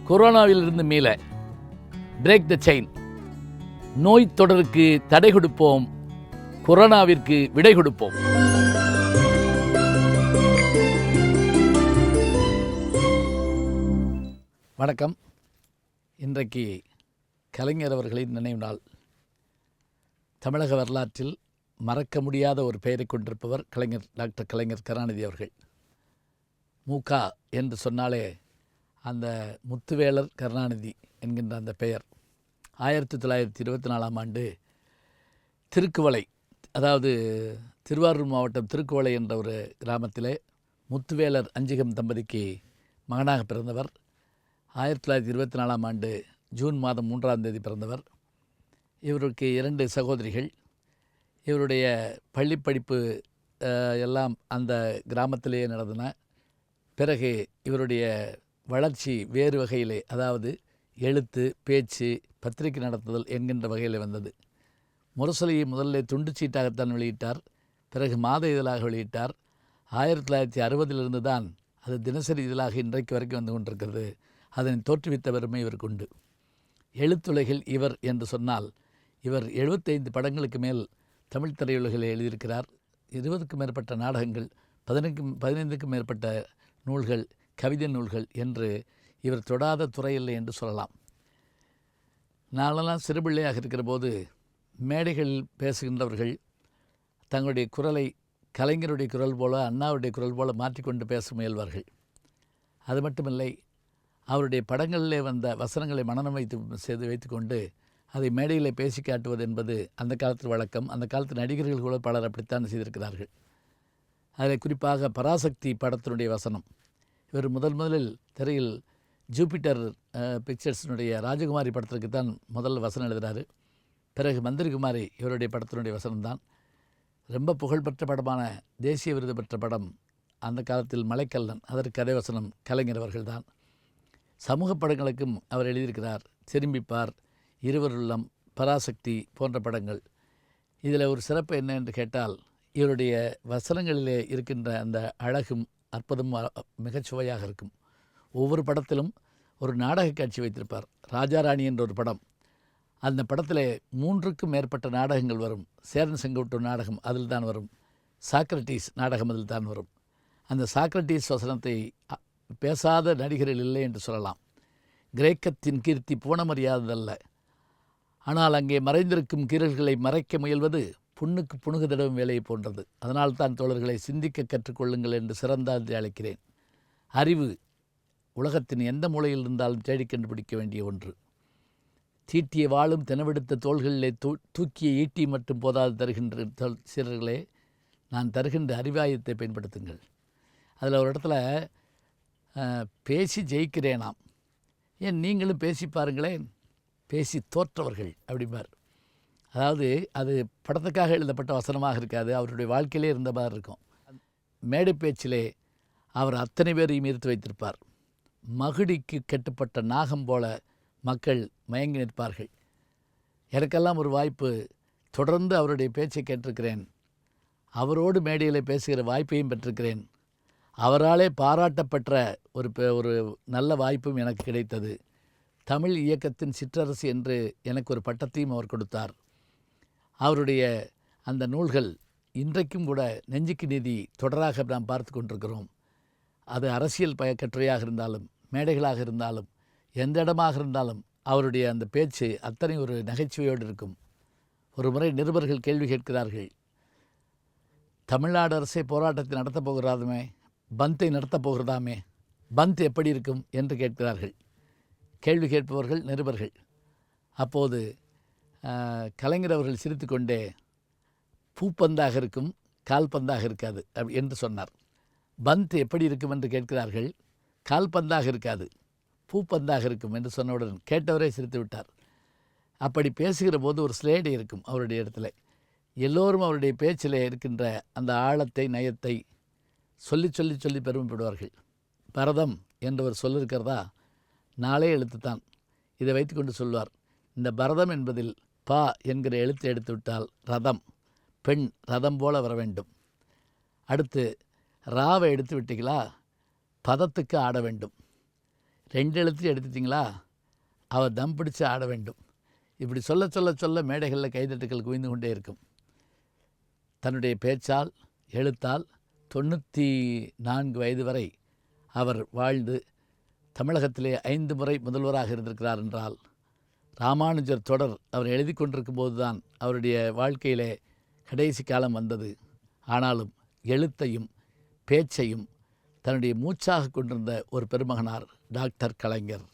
கொரோனாவிலிருந்து மீள break the chain. நோய் தொடருக்கு தடை கொடுப்போம், கொரோனாவிற்கு விடை கொடுப்போம். வணக்கம். இன்றைக்கு கலைஞர் அவர்களின் நினைவு நாள். தமிழக வரலாற்றில் மறக்க முடியாத ஒரு பெயரை கொண்டிருப்பவர் டாக்டர் கலைஞர் கருணாநிதி அவர்கள். மூகா என்று சொன்னாலே அந்த முத்துவேலர் கருணாநிதி என்கின்ற அந்த பெயர் 1924ஆம் ஆண்டு திருக்குவளை, அதாவது திருவாரூர் மாவட்டம் திருக்குவளை என்ற ஒரு கிராமத்திலே முத்துவேலர் அஞ்சிகம் தம்பதிக்கு மகனாக பிறந்தவர். 1924ஆம் ஆண்டு ஜூன் மாதம் 3ஆம் தேதி பிறந்தவர். இவருக்கு 2 சகோதரிகள். இவருடைய பள்ளி படிப்பு எல்லாம் அந்த கிராமத்திலேயே நடந்தன. பிறகு இவருடைய வளர்ச்சி வேறு வகையிலே, அதாவது எழுத்து, பேச்சு, பத்திரிகை நடத்துதல் என்கின்ற வகையில் வந்தது. முரசொலியை முதலில் துண்டுச்சீட்டாகத்தான் வெளியிட்டார். பிறகு மாத இதழாக வெளியிட்டார். 1960 தான் அது தினசரி இதழாக இன்றைக்கு வரைக்கும் வந்து கொண்டிருக்கிறது. அதனை தோற்றுவித்த பெருமை இவருக்கு உண்டு. எழுத்துலகில் இவர் என்று சொன்னால், இவர் 75 படங்களுக்கு மேல் தமிழ் திரையுலகில் எழுதியிருக்கிறார். 20க்கும் மேற்பட்ட நாடகங்கள், 15க்கும் மேற்பட்ட நூல்கள், கவிதை நூல்கள் என்று இவர் தொடாத துறையில்லை என்று சொல்லலாம். நாளெல்லாம் சிறுபிள்ளையாக இருக்கிற போது மேடைகளில் பேசுகின்றவர்கள் தங்களுடைய குரலை கலைஞருடைய குரல் போல, அண்ணாவுடைய குரல் போல மாற்றிக்கொண்டு பேச முயல்வார்கள். அது மட்டுமில்லை, அவருடைய படங்களிலே வந்த வசனங்களை மனனம் வைத்துக்கொண்டு அதை மேடையிலே பேசி காட்டுவது என்பது அந்த காலத்து வழக்கம். அந்த காலத்து நடிகர்கள் கூட பலர் அப்படித்தான் செய்திருக்கிறார்கள். அதில் குறிப்பாக பராசக்தி படத்தினுடைய வசனம், இவர் முதலில் திரையில் ஜூபிட்டர் பிக்சர்ஸினுடைய ராஜகுமாரி படத்திற்கு தான் முதல் வசனம் எழுதுகிறார். பிறகு மந்திரிகுமாரி இவருடைய படத்தினுடைய வசனம்தான். ரொம்ப புகழ்பெற்ற படமான தேசிய விருது பெற்ற படம் அந்த காலத்தில் மலைக்கல்லன், அதற்கு கதை வசனம் கலைஞர் அவர்கள்தான். சமூக படங்களுக்கும் அவர் எழுதியிருக்கிறார். திரும்பிப்பார், இருவருள்ளம், பராசக்தி போன்ற படங்கள். இதில் ஒரு சிறப்பு என்ன என்று கேட்டால், இவருடைய வசனங்களிலே இருக்கின்ற அந்த அழகும் அற்புதமும் மிகச்சுவையாக இருக்கும். ஒவ்வொரு படத்திலும் ஒரு நாடக காட்சி வைத்திருப்பார். ராஜாராணி என்ற ஒரு படம், அந்த படத்தில் 3க்கும் மேற்பட்ட நாடகங்கள் வரும். சேரன் செங்கோட்டு நாடகம் அதில் தான் வரும். சாக்ரட்டீஸ் நாடகம் அதில் தான் வரும். அந்த சாக்ரட்டீஸ் வசனத்தை பேசாத நடிகர்கள் இல்லை என்று சொல்லலாம். கிரேக்கத்தின் கீர்த்தி போனமறியாததல்ல, ஆனால் அங்கே மறைந்திருக்கும் கீரல்களை மறைக்க முயல்வது புண்ணுக்கு புணுகு தடவும் வேலையை போன்றது. அதனால் தான் தோழர்களை சிந்திக்க கற்றுக்கொள்ளுங்கள் என்று சிறந்தாழ்ந்து அழைக்கிறேன். அறிவு உலகத்தின் எந்த மூலையில் இருந்தாலும் தேடி கண்டுபிடிக்க வேண்டிய ஒன்று. தீட்டிய வாளும் தினவெடுத்த தோள்களிலே தூக்கிய ஈட்டி மட்டும் போதாது தருகின்ற சீரர்களே, நான் தருகின்ற அறிவாயத்தை பயன்படுத்துங்கள். அதில் ஒரு இடத்துல பேசி ஜெயிக்கிறேனாம், ஏன் நீங்களும் பேசி பாருங்களேன், பேசி தோற்றவர்கள் அப்படிம்பார். அதாவது அது படத்துக்காக எழுதப்பட்ட வசனமாக இருக்காது, அவருடைய வாழ்க்கையிலே இருந்த மாதிரி இருக்கும். மேடை பேச்சிலே அவர் அத்தனை பேரையும் ஈர்த்து வைத்திருப்பார். மகுடிக்கு கட்டுப்பட்ட நாகம் போல மக்கள் மயங்கி நிற்பார்கள். எனக்கெல்லாம் ஒரு வாய்ப்பு, தொடர்ந்து அவருடைய பேச்சை கேட்டிருக்கிறேன். அவரோடு மேடையில் பேசுகிற வாய்ப்பையும் பெற்றிருக்கிறேன். அவராலே பாராட்டப்பட்ட ஒரு நல்ல வாய்ப்பும் எனக்கு கிடைத்தது. தமிழ் இயக்கத்தின் சிற்றரசு என்று எனக்கு ஒரு பட்டத்தையும் அவர் கொடுத்தார். அவருடைய அந்த நூல்கள் இன்றைக்கும் கூட நெஞ்சுக்கு நீதி தொடராக நாம் பார்த்து கொண்டிருக்கிறோம். அது அரசியல் கட்டுரையாக இருந்தாலும், மேடைகளாக இருந்தாலும், எந்த இடமாக இருந்தாலும் அவருடைய அந்த பேச்சு அத்தனை ஒரு நகைச்சுவையோடு இருக்கும். ஒரு முறை நிருபர்கள் கேள்வி கேட்கிறார்கள், தமிழ்நாடு அரசே போராட்டத்தை நடத்தப் போகிறாதுமே, பந்தை நடத்தப் போகிறதாமே, பந்த் எப்படி இருக்கும் என்று கேட்கிறார்கள். கேள்வி கேட்பவர்கள் நிருபர்கள். அப்போது கலைஞர் அவர்கள் சிரித்து கொண்டே, பூப்பந்தாக இருக்கும், கால்பந்தாக இருக்காது என்று சொன்னார். பந்த் எப்படி இருக்கும் என்று கேட்கிறார்கள், கால்பந்தாக இருக்காது, பூப்பந்தாக இருக்கும் என்று சொன்னவுடன் கேட்டவரே சிரித்து விட்டார். அப்படி பேசுகிற போது ஒரு ஸ்லேடை இருக்கும் அவருடைய இடத்துல. எல்லோரும் அவருடைய பேச்சில் இருக்கின்ற அந்த ஆழத்தை, நயத்தை சொல்லி சொல்லி சொல்லி பெருமைப்படுவார்கள். பரதம் என்ற ஒரு சொல் இருக்கிறதா, 4 எழுத்துத்தான். இதை வைத்துக்கொண்டு சொல்வார், இந்த பரதம் என்பதில் பா என்கிற எழுத்தை எடுத்து விட்டால் ரதம், பெண் ரதம் போல வர வேண்டும். அடுத்து ராவை எடுத்து விட்டீங்களா, பதத்துக்கு ஆட வேண்டும். 2 எழுத்தையும் எடுத்துட்டிங்களா, அவர் தம் பிடிச்சு ஆட வேண்டும். இப்படி சொல்ல சொல்ல சொல்ல மேடைகளில் கைதட்டுக்கள் குவிந்து கொண்டே இருக்கும். தன்னுடைய பேச்சால், எழுத்தால் 94 வயது வரை அவர் வாழ்ந்து தமிழகத்திலே 5 முறை முதல்வராக இருந்திருக்கிறார் என்றால், ராமானுஜர் தொடர் அவர் எழுதி கொண்டிருக்கும் போது தான் அவருடைய வாழ்க்கையிலே கடைசி காலம் வந்தது. ஆனாலும் எழுத்தையும் பேச்சையும் தன்னுடைய மூச்சாக கொண்டிருந்த ஒரு பெருமகனார் டாக்டர் கலைஞர்.